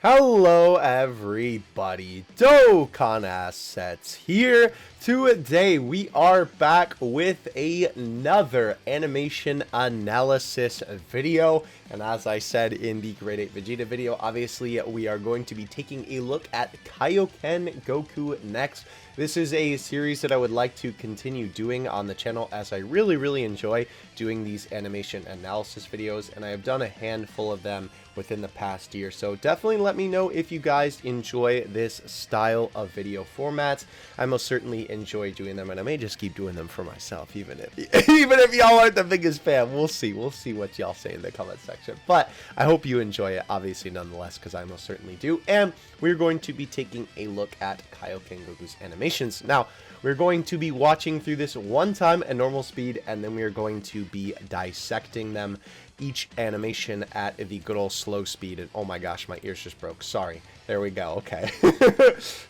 Hello everybody, Dokkan Assets here. Today we are back with another animation analysis video, and as I said in the Grade 8 Vegeta video, obviously we are going to be taking a look at Kaioken Goku next. This is a series that I would like to continue doing on the channel, as I really enjoy doing these animation analysis videos, and I have done a handful of them within the past year. So definitely let me know if you guys enjoy this style of video formats. I most certainly enjoy doing them, and I may just keep doing them for myself, even if y'all aren't the biggest fan. We'll see what y'all say in the comment section, but I hope you enjoy it, obviously, nonetheless, because I most certainly do. And we're going to be taking a look at Kaioken Goku's animations. Now, we're going to be watching through this one time at normal speed, and then we are going to be dissecting them, each animation at the good old slow speed. And oh my gosh, my ears just broke. Sorry. There we go. Okay.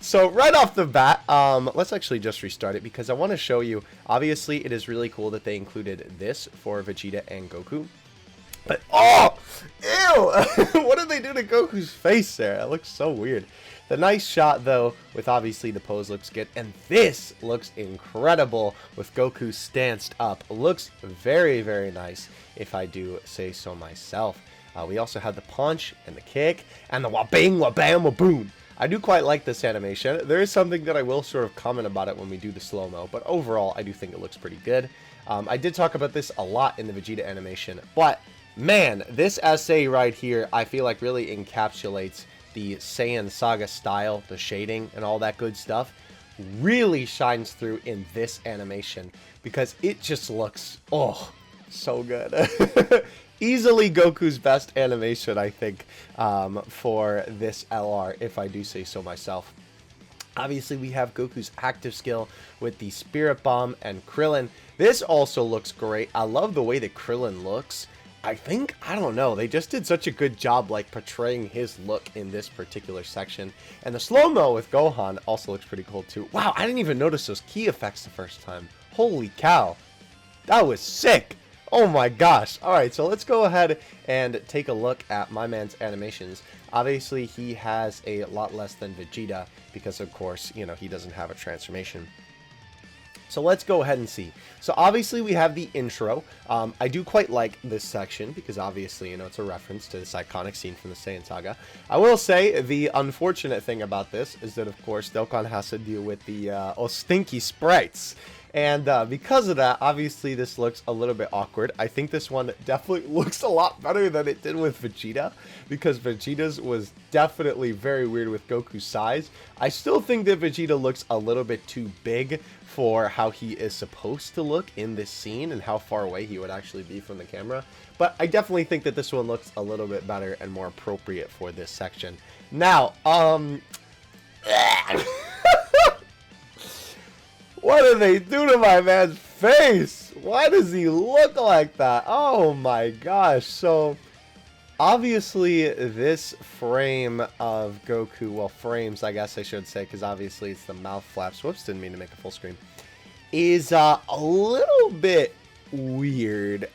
So right off the bat, let's actually just restart it, because I want to show you, obviously it is really cool that they included this for Vegeta and Goku. But oh, ew! What did they do to Goku's face there? It looks so weird. The nice shot, though, with obviously the pose looks good, and this looks incredible with Goku stanced up. Looks very nice, if I do say so myself. We also have the punch and the kick and the wabang, wabam, waboom. I do quite like this animation. There is something that I will sort of comment about it when we do the slow-mo, but overall, I do think it looks pretty good. I did talk about this a lot in the Vegeta animation, but man, this essay right here, I feel like really encapsulates the Saiyan Saga style, the shading, and all that good stuff. Really shines through in this animation, because it just looks, oh, so good. Easily Goku's best animation, I think, for this LR, if I do say so myself. Obviously, we have Goku's active skill with the Spirit Bomb and Krillin. This also looks great. I love the way that Krillin looks. I don't know, they just did such a good job like portraying his look in this particular section. And the slow-mo with Gohan also looks pretty cool too. Wow, I didn't even notice those key effects the first time. Holy cow. That was sick. Oh my gosh. Alright, so let's go ahead and take a look at my man's animations. Obviously, he has a lot less than Vegeta because, of course, you know, he doesn't have a transformation. So let's go ahead and see. So obviously we have the intro. I do quite like this section because obviously, you know, it's a reference to this iconic scene from the Saiyan Saga. I will say the unfortunate thing about this is that, of course, Dokkan has to deal with the stinky sprites. And because of that, obviously this looks a little bit awkward. I think this one definitely looks a lot better than it did with Vegeta, because Vegeta's was definitely very weird with Goku's size. I still think that Vegeta looks a little bit too big for how he is supposed to look in this scene and how far away he would actually be from the camera. But I definitely think that this one looks a little bit better and more appropriate for this section. Now, what did they do to my man's face? Why does he look like that? Oh my gosh. So, obviously, this frame of Goku, well, frames, I guess I should say, because obviously it's the mouth flaps. Whoops, didn't mean to make a full screen. Is a little bit weird.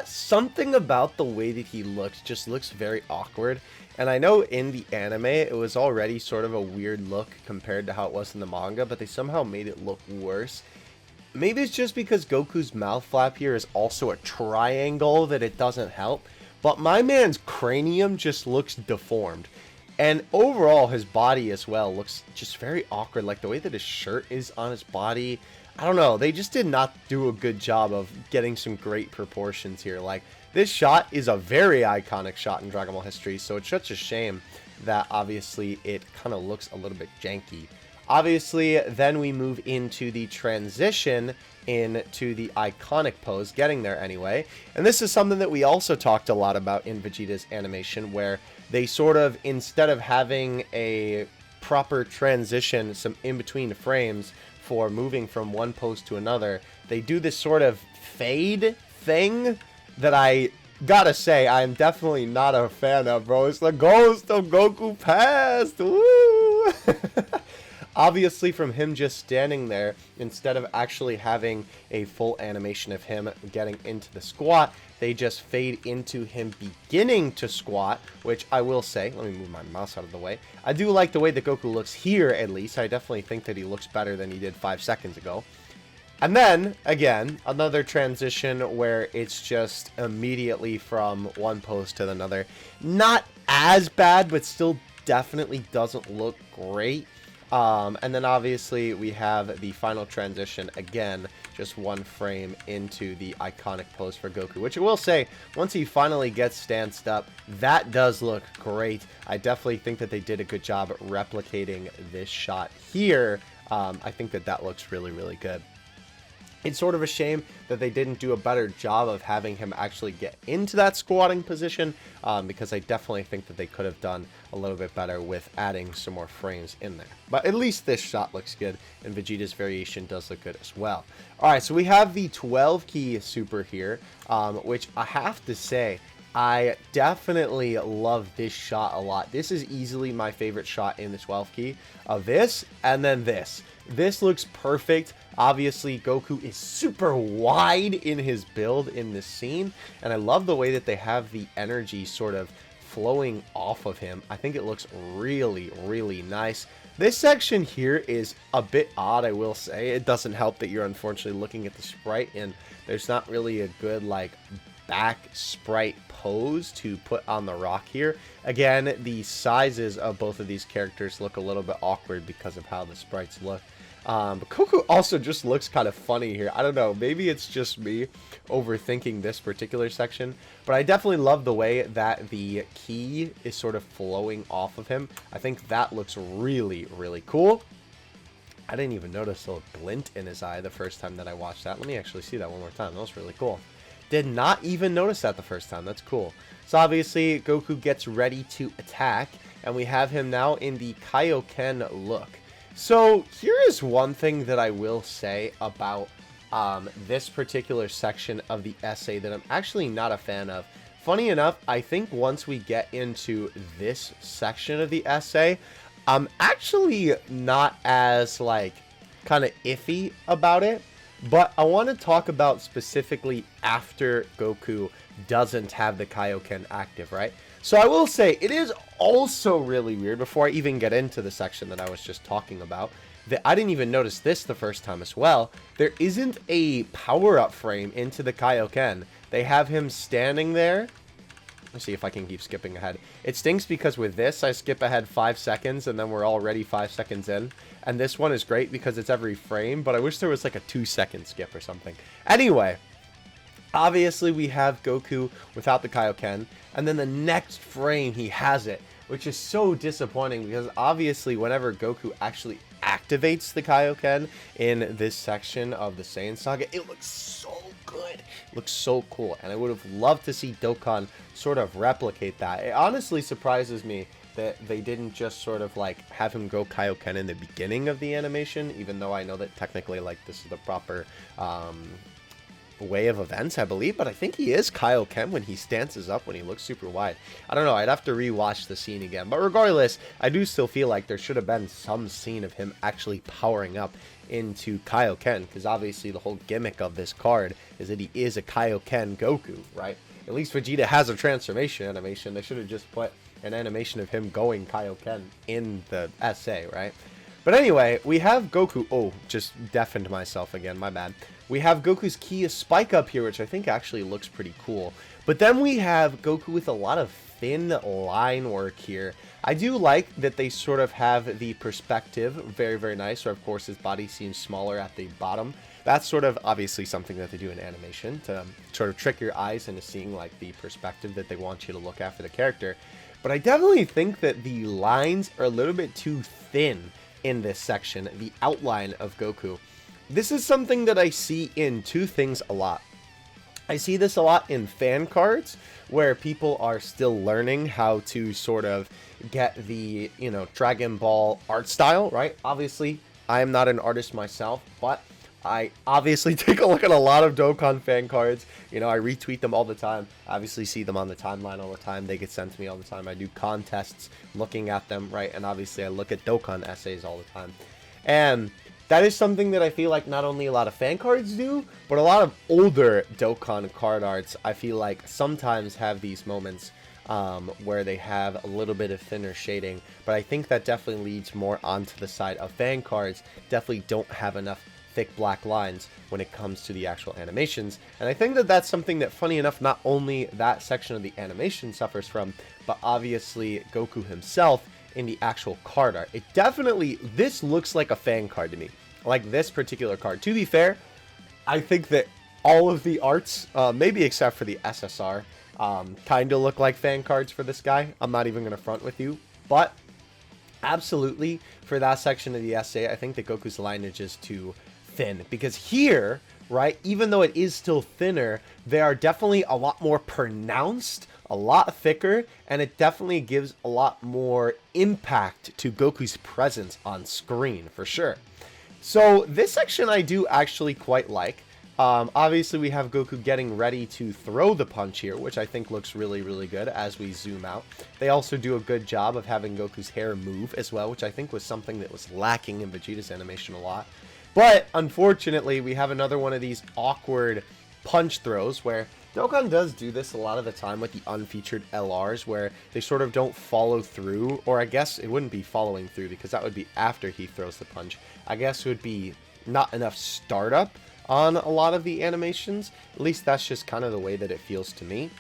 Something about the way that he looks just looks very awkward. And I know in the anime, it was already sort of a weird look compared to how it was in the manga, but they somehow made it look worse. Maybe it's just because Goku's mouth flap here is also a triangle that it doesn't help, but my man's cranium just looks deformed. And overall, his body as well looks just very awkward, like the way that his shirt is on his body. I don't know, they just did not do a good job of getting some great proportions here. Like, this shot is a very iconic shot in Dragon Ball history, so it's such a shame that obviously it kind of looks a little bit janky. Obviously, then we move into the transition into the iconic pose, getting there anyway. And this is something that we also talked a lot about in Vegeta's animation, where they sort of, instead of having a proper transition, some in-between frames for moving from one pose to another, they do this sort of fade thing that I gotta say, I'm definitely not a fan of, bro. It's the ghost of Goku past. Woo! Obviously, from him just standing there, instead of actually having a full animation of him getting into the squat, they just fade into him beginning to squat, which I will say, let me move my mouse out of the way. I do like the way that Goku looks here, at least. I definitely think that he looks better than he did 5 seconds ago. And then, again, another transition where it's just immediately from one pose to another. Not as bad, but still definitely doesn't look great. And then obviously we have the final transition, again, just one frame into the iconic pose for Goku, which I will say, once he finally gets stanced up, that does look great. I definitely think that they did a good job replicating this shot here. I think that that looks really, really good. It's sort of a shame that they didn't do a better job of having him actually get into that squatting position, because I definitely think that they could have done a little bit better with adding some more frames in there. But at least this shot looks good, and Vegeta's variation does look good as well. Alright, so we have the 12 key super here, which I have to say, I definitely love this shot a lot. This is easily my favorite shot in the 12 key of this, and then this. This looks perfect. Obviously, Goku is super wide in his build in this scene, and I love the way that they have the energy sort of flowing off of him. I think it looks really, really nice. This section here is a bit odd, I will say. It doesn't help that you're unfortunately looking at the sprite, and there's not really a good, like, back sprite pose to put on the rock here. Again, the sizes of both of these characters look a little bit awkward because of how the sprites look. But Goku also just looks kind of funny here. I don't know, maybe it's just me overthinking this particular section, but I definitely love the way that the key is sort of flowing off of him. I think that looks really, really cool. I didn't even notice a glint in his eye the first time that I watched that. Let me actually see that one more time. That was really cool. Did not even notice that the first time. That's cool. So obviously, Goku gets ready to attack, and we have him now in the Kaioken look. So here is one thing that I will say about this particular section of the essay that I'm actually not a fan of. Funny enough, I think once we get into this section of the essay, I'm actually not as, like, kind of iffy about it. But I want to talk about specifically after Goku doesn't have the Kaioken active, right? So I will say, it is also really weird, before I even get into the section that I was just talking about, that I didn't even notice this the first time as well. There isn't a power-up frame into the Kaioken. They have him standing there. Let's see if I can keep skipping ahead. It stinks because with this, I skip ahead 5 seconds, and then we're already 5 seconds in. And this one is great because it's every frame, but I wish there was like a 2-second skip or something. Anyway, obviously we have Goku without the Kaioken, and then the next frame he has it, which is so disappointing because obviously whenever Goku actually activates the Kaioken in this section of the Saiyan Saga, it looks so good. It looks so cool, and I would have loved to see Dokkan sort of replicate that. It honestly surprises me that they didn't just sort of like have him go Kaioken in the beginning of the animation, even though I know that technically like this is the proper way of events, I believe, but I think he is Kaioken when he stances up, when he looks super wide. I don't know, I'd have to rewatch the scene again, but regardless, I do still feel like there should have been some scene of him actually powering up into Kaioken, because obviously the whole gimmick of this card is that he is a Kaioken Goku, right? At least Vegeta has a transformation animation. They should have just put an animation of him going Kaioken in the essay, right? But anyway, we have Goku. Oh, just deafened myself again, my bad. We have Goku's key spike up here, which I think actually looks pretty cool. But then we have Goku with a lot of thin line work here. I do like that they sort of have the perspective very, very nice. So of course his body seems smaller at the bottom. That's sort of obviously something that they do in animation to sort of trick your eyes into seeing like the perspective that they want you to look at for the character. But I definitely think that the lines are a little bit too thin in this section, the outline of Goku. This is something that I see in two things a lot. I see this a lot in fan cards, where people are still learning how to sort of get the, you know, Dragon Ball art style, right? Obviously, I am not an artist myself, but I obviously take a look at a lot of Dokkan fan cards. You know, I retweet them all the time. I obviously see them on the timeline all the time. They get sent to me all the time. I do contests looking at them, right? And obviously I look at Dokkan essays all the time. And that is something that I feel like not only a lot of fan cards do, but a lot of older Dokkan card arts, I feel like sometimes have these moments where they have a little bit of thinner shading. But I think that definitely leads more onto the side of fan cards. Definitely don't have enough thick black lines when it comes to the actual animations. And I think that that's something that, funny enough, not only that section of the animation suffers from, but obviously Goku himself in the actual card art. It definitely, this looks like a fan card to me, like this particular card. To be fair, I think that all of the arts, maybe except for the SSR, kind of look like fan cards for this guy. I'm not even going to front with you, but absolutely for that section of the essay, I think that Goku's lineage is too thin, because here, right, even though it is still thinner, they are definitely a lot more pronounced, a lot thicker, and it definitely gives a lot more impact to Goku's presence on screen, for sure. So this section I do actually quite like. Obviously we have Goku getting ready to throw the punch here, which I think looks really, really good as we zoom out. They also do a good job of having Goku's hair move as well, which I think was something that was lacking in Vegeta's animation a lot. But unfortunately, we have another one of these awkward punch throws where Dokkan does do this a lot of the time with the unfeatured LRs, where they sort of don't follow through, or I guess it wouldn't be following through because that would be after he throws the punch. I guess it would be not enough startup on a lot of the animations. At least that's just kind of the way that it feels to me.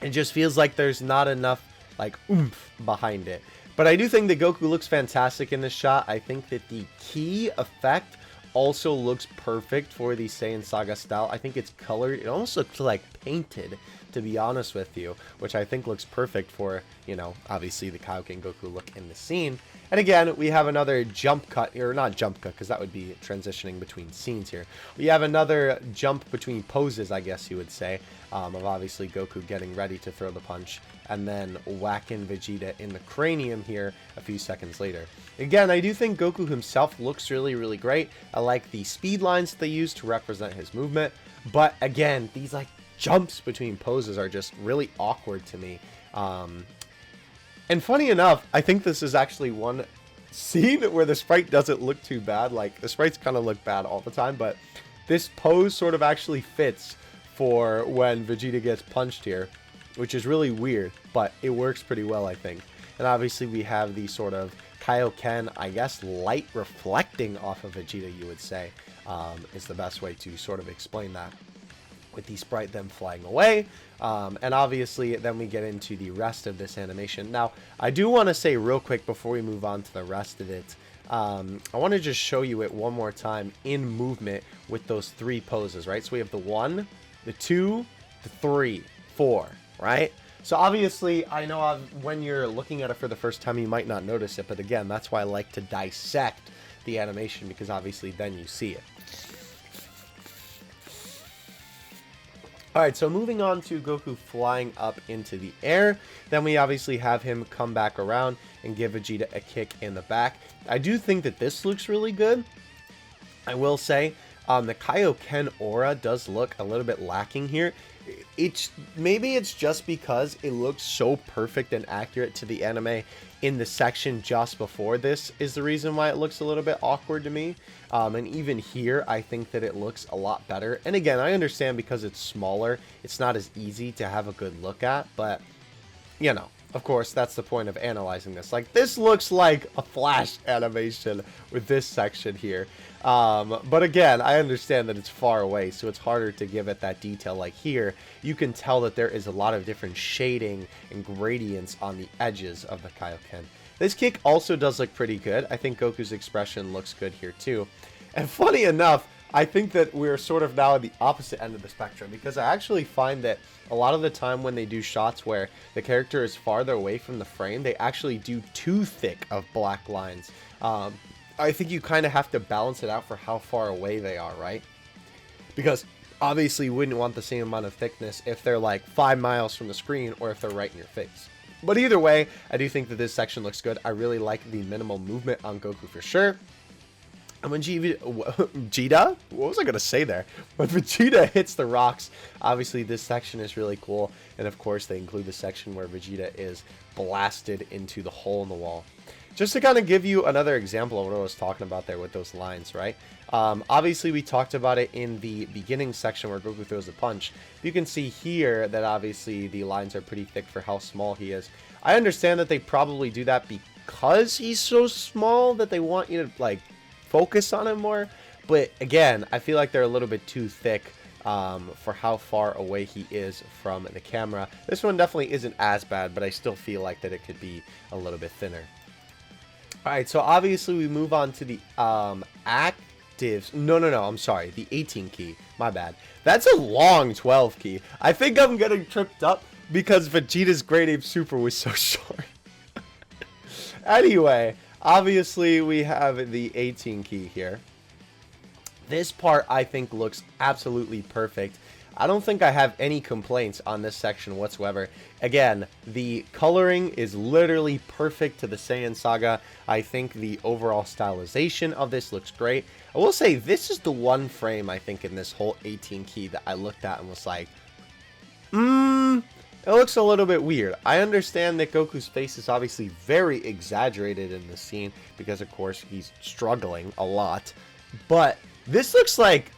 It just feels like there's not enough like oomph behind it. But I do think that Goku looks fantastic in this shot. I think that the key effect also looks perfect for the Saiyan Saga style. I think it's colored. It almost looks like painted, to be honest with you, which I think looks perfect for, you know, obviously the Kaioken Goku look in the scene. And again, we have another jump cut, or not jump cut, because that would be transitioning between scenes here. We have another jump between poses, I guess you would say, of obviously Goku getting ready to throw the punch, and then whacking Vegeta in the cranium here a few seconds later. Again, I do think Goku himself looks really, really great. I like the speed lines they use to represent his movement, but again, these like jumps between poses are just really awkward to me. And funny enough, I think this is actually one scene where the sprite doesn't look too bad. Like, the sprites kind of look bad all the time, but this pose sort of actually fits for when Vegeta gets punched here, which is really weird, but it works pretty well, I think. And obviously we have the sort of Kaioken, I guess, light reflecting off of Vegeta, you would say, is the best way to sort of explain that, with the sprite then flying away. And obviously then we get into the rest of this animation. Now, I do want to say real quick before we move on to the rest of it, I want to just show you it one more time in movement with those three poses, right? So we have the 1, the 2, the 3, 4, right? So obviously, I know when you're looking at it for the first time, you might not notice it, but again, that's why I like to dissect the animation, because obviously then you see it. Alright, so moving on to Goku flying up into the air, then we obviously have him come back around and give Vegeta a kick in the back. I do think that this looks really good. I will say, the Kaioken aura does look a little bit lacking here. Maybe it's just because it looks so perfect and accurate to the anime in the section just before this is the reason why it looks a little bit awkward to me. And even here, I think that it looks a lot better. And again, I understand because it's smaller, it's not as easy to have a good look at, but, you know, of course, that's the point of analyzing this. Like, this looks like a Flash animation with this section here. But again, I understand that it's far away, so it's harder to give it that detail. Like here, you can tell that there is a lot of different shading and gradients on the edges of the Kaioken. This kick also does look pretty good. I think Goku's expression looks good here too. And funny enough, I think that we're sort of now at the opposite end of the spectrum, because I actually find that a lot of the time when they do shots where the character is farther away from the frame, they actually do too thick of black lines. I think you kind of have to balance it out for how far away they are, right? Because obviously you wouldn't want the same amount of thickness if they're like 5 miles from the screen or if they're right in your face. But either way, I do think that this section looks good. I really like the minimal movement on Goku for sure. And when Vegeta? What was I going to say there? When Vegeta hits the rocks, obviously this section is really cool. And of course, they include the section where Vegeta is blasted into the hole in the wall. Just to kind of give you another example of what I was talking about there with those lines, right? Obviously, we talked about it in the beginning section where Goku throws a punch. You can see here that obviously the lines are pretty thick for how small he is. I understand that they probably do that because he's so small that they want you to, like, focus on him more. But again, I feel like they're a little bit too thick for how far away he is from the camera. This one definitely isn't as bad, but I still feel like that it could be a little bit thinner. Alright, so obviously we move on to the actives. No, I'm sorry. The 18 key. My bad. That's a long 12 key. I think I'm getting tripped up because Vegeta's Great Ape Super was so short. Anyway, obviously we have the 18 key here. This part I think looks absolutely perfect. I don't think I have any complaints on this section whatsoever. Again, the coloring is literally perfect to the Saiyan Saga. I think the overall stylization of this looks great. I will say this is the one frame I think in this whole 18 key that I looked at and was like, it looks a little bit weird. I understand that Goku's face is obviously very exaggerated in this scene because of course he's struggling a lot. But this looks like,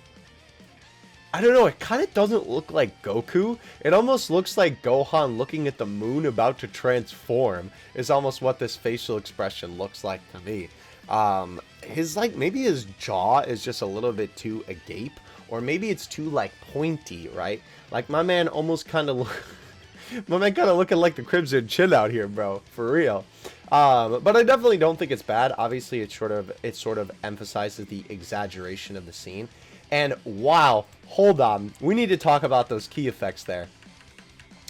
I don't know, it kind of doesn't look like Goku. It almost looks like Gohan looking at the moon about to transform is almost what this facial expression looks like to me. His, like, maybe his jaw is just a little bit too agape, or maybe it's too, like, pointy, right? Like, my man almost kind of my man kind of looking like the Crimson Chin out here, bro, for real. But I definitely don't think it's bad. Obviously, it sort of emphasizes the exaggeration of the scene. And wow, hold on, we need to talk about those key effects there,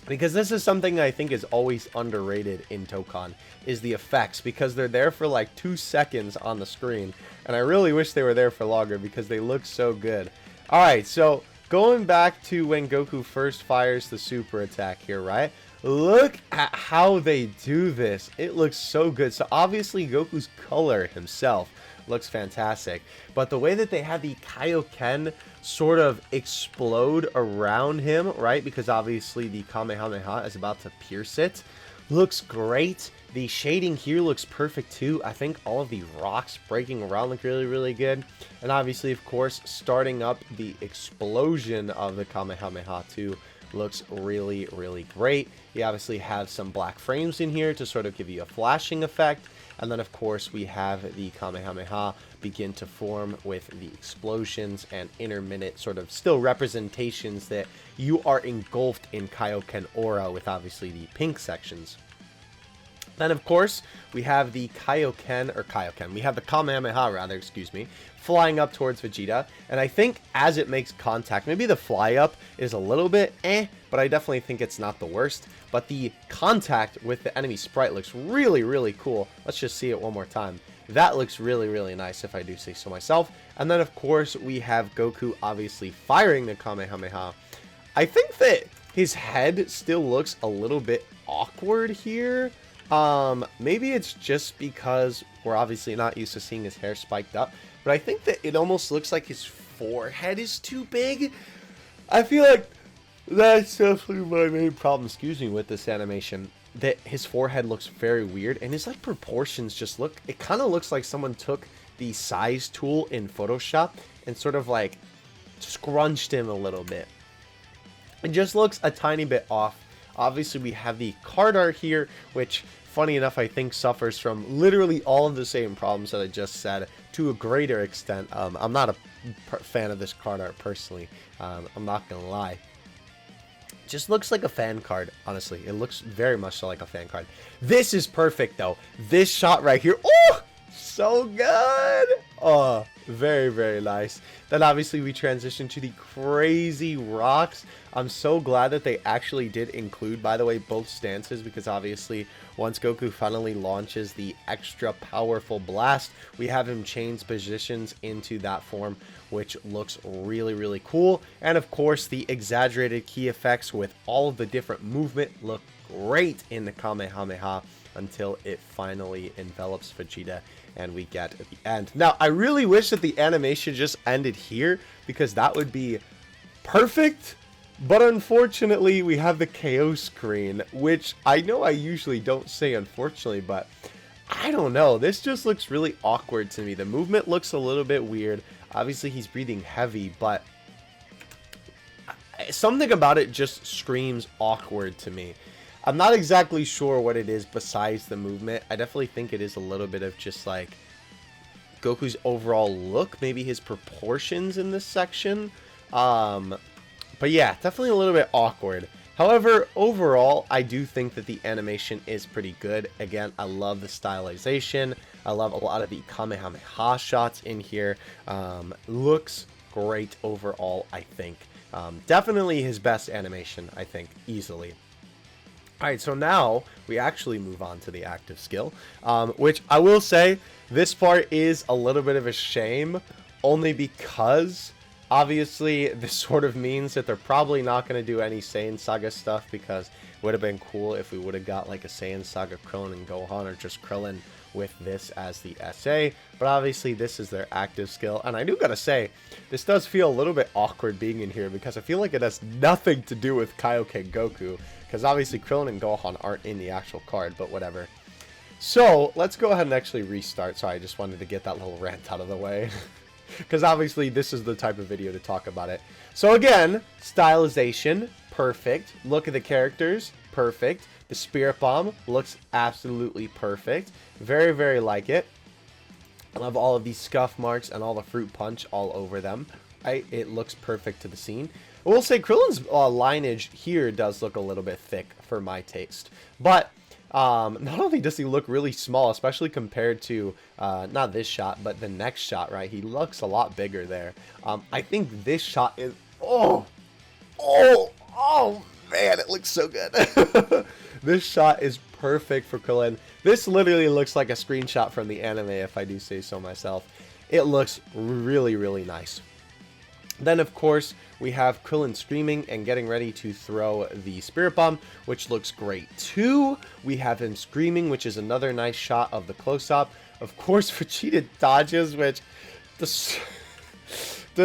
because this is something I think is always underrated in Dokkan, is the effects, because they're there for like 2 seconds on the screen, and I really wish they were there for longer because they look so good. Alright, so going back to when Goku first fires the super attack here, right? Look at how they do this. It looks so good. So obviously Goku's color himself looks fantastic, but the way that they have the Kaioken sort of explode around him, right, because obviously the Kamehameha is about to pierce it, looks great. The shading here looks perfect too. I think all of the rocks breaking around look really good, and obviously of course starting up the explosion of the Kamehameha too looks really great. You obviously have some black frames in here to sort of give you a flashing effect. And then, of course, we have the Kamehameha begin to form with the explosions and intermittent sort of still representations that you are engulfed in Kaioken aura with obviously the pink sections. Then, of course, we have the we have the Kamehameha, rather, excuse me, flying up towards Vegeta. And I think as it makes contact, maybe the fly up is a little bit but I definitely think it's not the worst. But the contact with the enemy sprite looks really cool. Let's just see it one more time. That looks really nice, if I do say so myself. And then, of course, we have Goku obviously firing the Kamehameha. I think that his head still looks a little bit awkward here. Maybe it's just because we're obviously not used to seeing his hair spiked up, but I think that it almost looks like his forehead is too big. I feel like that's definitely my main problem, excuse me, with this animation, that his forehead looks very weird, and his, like, proportions just look, it kind of looks like someone took the size tool in Photoshop and sort of, like, scrunched him a little bit. It just looks a tiny bit off. Obviously, we have the card art here, which, funny enough, I think suffers from literally all of the same problems that I just said to a greater extent. I'm not a fan of this card art personally. I'm not gonna lie. Just looks like a fan card, honestly. It looks very much so like a fan card. This is perfect, though. This shot right here. Oh, so good. Oh, very nice. Then obviously we transition to the crazy rocks. I'm so glad that they actually did include, by the way, both stances, because obviously once Goku finally launches the extra powerful blast, we have him change positions into that form, which looks really cool. And of course the exaggerated key effects with all of the different movement look great in the Kamehameha until it finally envelops Vegeta and we get at the end. Now, I really wish that the animation just ended here because that would be perfect. But unfortunately, we have the KO screen, which I know I usually don't say unfortunately, but I don't know. This just looks really awkward to me. The movement looks a little bit weird. Obviously, he's breathing heavy, but something about it just screams awkward to me. I'm not exactly sure what it is besides the movement. I definitely think it is a little bit of just like Goku's overall look, maybe his proportions in this section. But yeah, definitely a little bit awkward. However, overall, I do think that the animation is pretty good. Again, I love the stylization. I love a lot of the Kamehameha shots in here. Looks great overall, I think. Definitely his best animation, I think, easily. Alright, so now we actually move on to the active skill, which I will say, this part is a little bit of a shame, only because obviously this sort of means that they're probably not going to do any Saiyan Saga stuff, because it would have been cool if we would have got like a Saiyan Saga Krillin and Gohan, or just Krillin with this as the SA, but obviously this is their active skill. And I do gotta say, this does feel a little bit awkward being in here, because I feel like it has nothing to do with Kaioken Goku, because obviously Krillin and Gohan aren't in the actual card, but whatever. So let's go ahead and actually restart. Sorry, I just wanted to get that little rant out of the way. Because obviously this is the type of video to talk about it. So again, stylization, perfect. Look at the characters, perfect. The Spirit Bomb looks absolutely perfect. Very, very like it. I love all of these scuff marks and all the fruit punch all over them. It looks perfect to the scene. I will say Krillin's lineage here does look a little bit thick for my taste. But not only does he look really small, especially compared to, not this shot, but the next shot, right? He looks a lot bigger there. I think this shot is, oh man, it looks so good. This shot is perfect for Krillin. This literally looks like a screenshot from the anime, if I do say so myself. It looks really, really nice. Then, of course, we have Krillin screaming and getting ready to throw the Spirit Bomb, which looks great too. We have him screaming, which is another nice shot of the close-up. Of course, Vegeta dodges, which the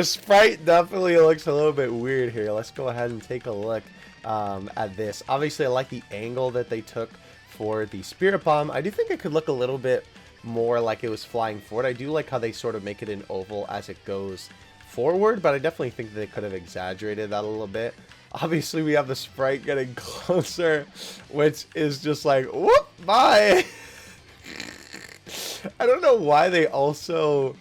sprite definitely looks a little bit weird here. Let's go ahead and take a look at this. Obviously, I like the angle that they took for the Spirit Bomb. I do think it could look a little bit more like it was flying forward. I do like how they sort of make it an oval as it goes forward, but I definitely think they could have exaggerated that a little bit. Obviously, we have the sprite getting closer, which is just like, whoop, bye. I don't know why they also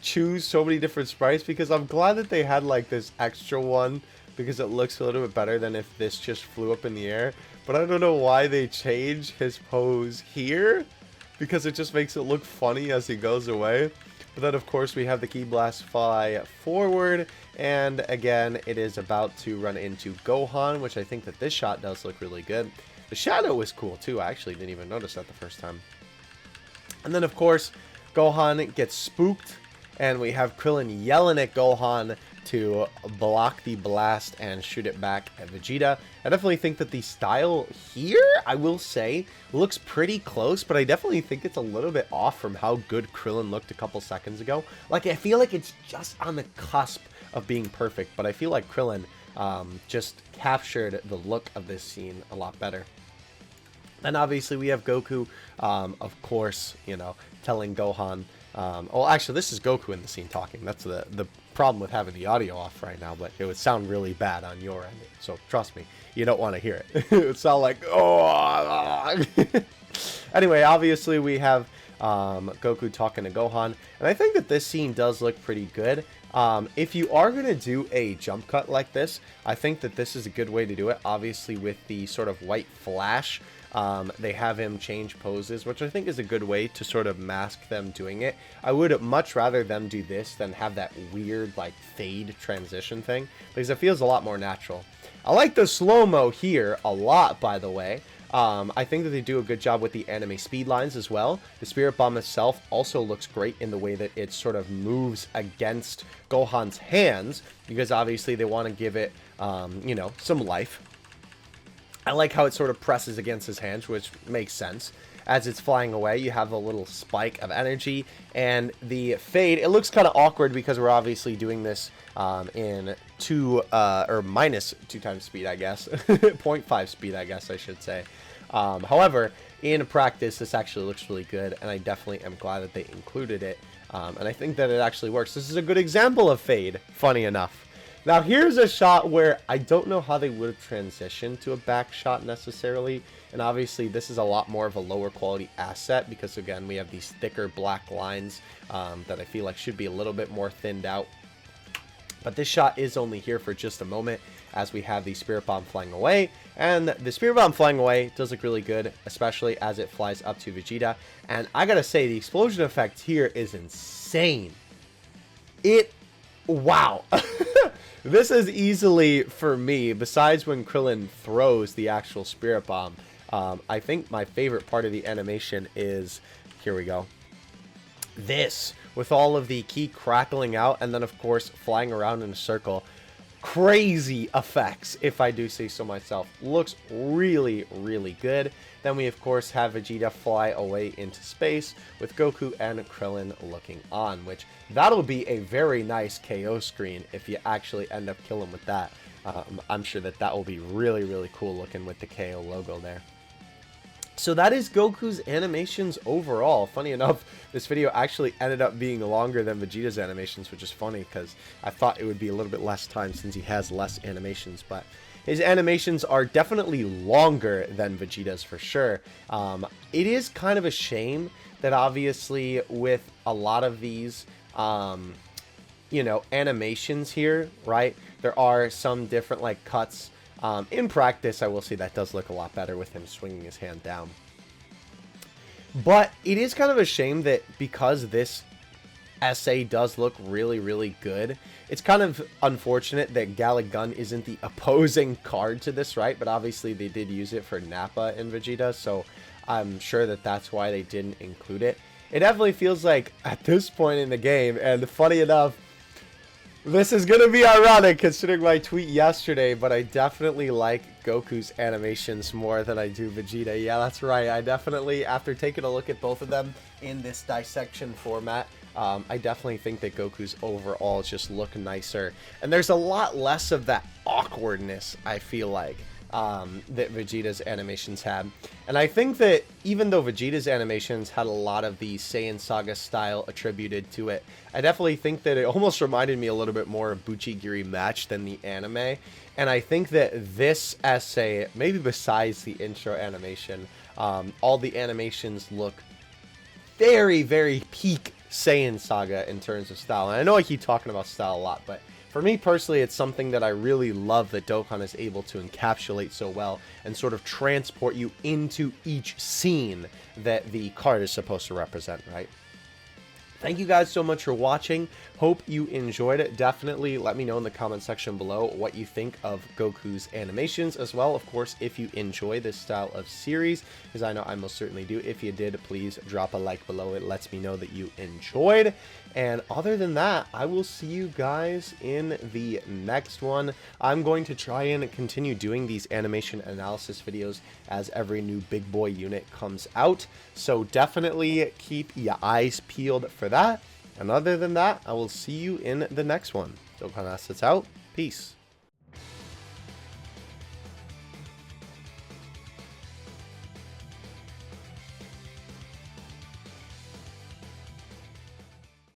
choose so many different sprites, because I'm glad that they had like this extra one, because it looks a little bit better than if this just flew up in the air. But I don't know why they change his pose here, because it just makes it look funny as he goes away. But then, of course, we have the Ki Blast fly forward, and again, it is about to run into Gohan, which I think that this shot does look really good. The shadow was cool, too. I actually didn't even notice that the first time. And then, of course, Gohan gets spooked, and we have Krillin yelling at Gohan to block the blast and shoot it back at Vegeta. I definitely think that the style here, I will say, looks pretty close, but I definitely think it's a little bit off from how good Krillin looked a couple seconds ago. Like, I feel like it's just on the cusp of being perfect, but I feel like Krillin just captured the look of this scene a lot better. Then obviously we have Goku, of course, you know, telling Gohan, well, actually, this is Goku in the scene talking. That's the problem with having the audio off right now, but it would sound really bad on your end. So trust me, you don't want to hear it. It would sound like, oh. Anyway, obviously we have Goku talking to Gohan, and I think that this scene does look pretty good. If you are going to do a jump cut like this, I think that this is a good way to do it. Obviously, with the sort of white flash, they have him change poses, which I think is a good way to sort of mask them doing it. I would much rather them do this than have that weird, like, fade transition thing, because it feels a lot more natural. I like the slow-mo here a lot, by the way. I think that they do a good job with the anime speed lines as well. The Spirit Bomb itself also looks great in the way that it sort of moves against Gohan's hands, because obviously they want to give it, you know, some life. I like how it sort of presses against his hands, which makes sense. As it's flying away, you have a little spike of energy, and the fade, it looks kind of awkward because we're obviously doing this in minus 2 times speed, I guess. 0.5 speed, I guess I should say. However, in practice, this actually looks really good, and I definitely am glad that they included it. And I think that it actually works. This is a good example of fade, funny enough. Now, here's a shot where I don't know how they would have transitioned to a back shot necessarily. And obviously, this is a lot more of a lower quality asset because, again, we have these thicker black lines that I feel like should be a little bit more thinned out. But this shot is only here for just a moment as we have the Spirit Bomb flying away. And the Spirit Bomb flying away does look really good, especially as it flies up to Vegeta. And I gotta say, the explosion effect here is insane. Wow. This is easily, for me, besides when Krillin throws the actual Spirit Bomb, I think my favorite part of the animation is, here we go, this, with all of the ki crackling out, and then, of course, flying around in a circle. Crazy effects, if I do say so myself. Looks really, really good. Then we, of course, have Vegeta fly away into space with Goku and Krillin looking on, which that'll be a very nice KO screen if you actually end up killing with that. I'm sure that that will be really, really cool looking with the KO logo there. So that is Goku's animations overall. Funny enough, this video actually ended up being longer than Vegeta's animations, which is funny because I thought it would be a little bit less time since he has less animations, but his animations are definitely longer than Vegeta's for sure. It is kind of a shame that obviously with a lot of these, you know, animations here, right, there are some different like cuts. In practice, I will say that does look a lot better with him swinging his hand down. But it is kind of a shame that because this essay does look really, really good, it's kind of unfortunate that Gallic Gun isn't the opposing card to this, right? But obviously they did use it for Nappa and Vegeta, so I'm sure that that's why they didn't include it. It definitely feels like at this point in the game, and funny enough, this is going to be ironic considering my tweet yesterday, but I definitely like Goku's animations more than I do Vegeta. Yeah, that's right. I definitely, after taking a look at both of them in this dissection format, I definitely think that Goku's overall just look nicer. And there's a lot less of that awkwardness, I feel like, that Vegeta's animations had. And I think that even though Vegeta's animations had a lot of the Saiyan Saga style attributed to it, I definitely think that it almost reminded me a little bit more of Buchigiri Match than the anime. And I think that this essay, maybe besides the intro animation, all the animations look very, very peak Saiyan Saga in terms of style. And I know I keep talking about style a lot, but for me personally, it's something that I really love that Dokkan is able to encapsulate so well and sort of transport you into each scene that the card is supposed to represent, right? Thank you guys so much for watching. Hope you enjoyed it. Definitely let me know in the comment section below what you think of Goku's animations as well. Of course, if you enjoy this style of series, because I know I most certainly do. If you did, please drop a like below. It lets me know that you enjoyed. And other than that, I will see you guys in the next one. I'm going to try and continue doing these animation analysis videos as every new big boy unit comes out. So definitely keep your eyes peeled for that. And other than that, I will see you in the next one. Dokkan Assets out. Peace.